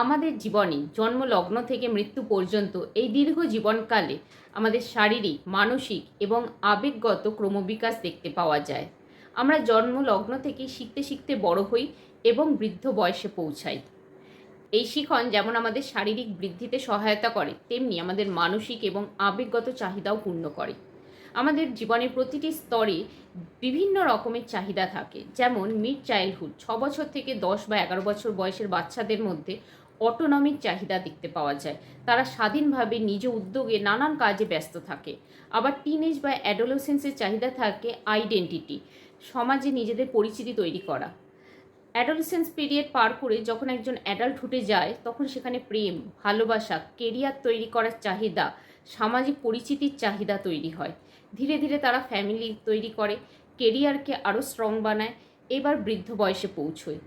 আমাদের জীবনে জন্মলগ্ন থেকে মৃত্যু পর্যন্ত এই দীর্ঘ জীবনকালে আমাদের শারীরিক, মানসিক এবং আবেগগত ক্রমবিকাশ দেখতে পাওয়া যায়। আমরা জন্মলগ্ন থেকেই শিখতে শিখতে বড় হই এবং বৃদ্ধ বয়সে পৌঁছাই। এই শিখন যেমন আমাদের শারীরিক বৃদ্ধিতে সহায়তা করে, তেমনি আমাদের মানসিক এবং আবেগগত চাহিদাও পূর্ণ করে। আমাদের জীবনের প্রতিটি স্তরে বিভিন্ন রকমের চাহিদা থাকে। যেমন মিড চাইল্ডহুড, 6 বছর থেকে 10 বা 11 বছর বয়সের বাচ্চাদের মধ্যে অটোনমিক চাহিদা দেখতে পাওয়া যায়। তারা স্বাধীনভাবে নিজ উদ্যোগে নানান কাজে ব্যস্ত থাকে। আবার টিনেজ বা অ্যাডোলেসেন্সের চাহিদা থাকে আইডেন্টিটি, সমাজে নিজেদের পরিচিতি তৈরি করা। অ্যাডোলেসেন্স পিরিয়ড পার করে যখন একজন অ্যাডাল্টহুডে যায়, তখন সেখানে প্রেম, ভালোবাসা, কেরিয়ার তৈরি করার চাহিদা, সামাজিক পরিচিতির চাহিদা তৈরি হয়। ধীরে ধীরে তারা ফ্যামিলি তৈরি করে, কেরিয়ারকে আরও স্ট্রং বানায়, এবার বৃদ্ধ বয়সে পৌঁছয়।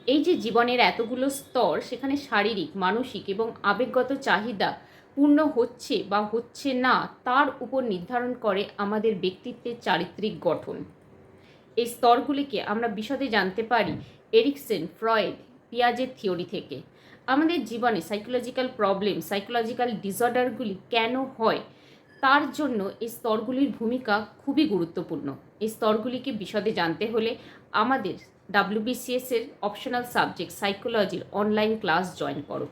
এই যে জীবনের এতগুলো স্তর, সেখানে শারীরিক, মানসিক এবং আবেগগত চাহিদা পূর্ণ হচ্ছে বা হচ্ছে না, তার উপর নির্ধারণ করে আমাদের ব্যক্তিত্বের চারিত্রিক গঠন। এই স্তরগুলিকে আমরা বিশদে জানতে পারি এরিকসন, ফ্রয়েড, পিয়াজের থিওরি থেকে। আমাদের জীবনে সাইকোলজিক্যাল প্রবলেম, সাইকোলজিক্যাল ডিসঅর্ডারগুলি কেন হয়, তার জন্য এই স্তরগুলির ভূমিকা খুবই গুরুত্বপূর্ণ। এই স্তরগুলিকে বিশদে জানতে হলে আমাদের WBCS এর অপশনাল সাবজেক্ট সাইকোলজির অনলাইন ক্লাস জয়েন করো।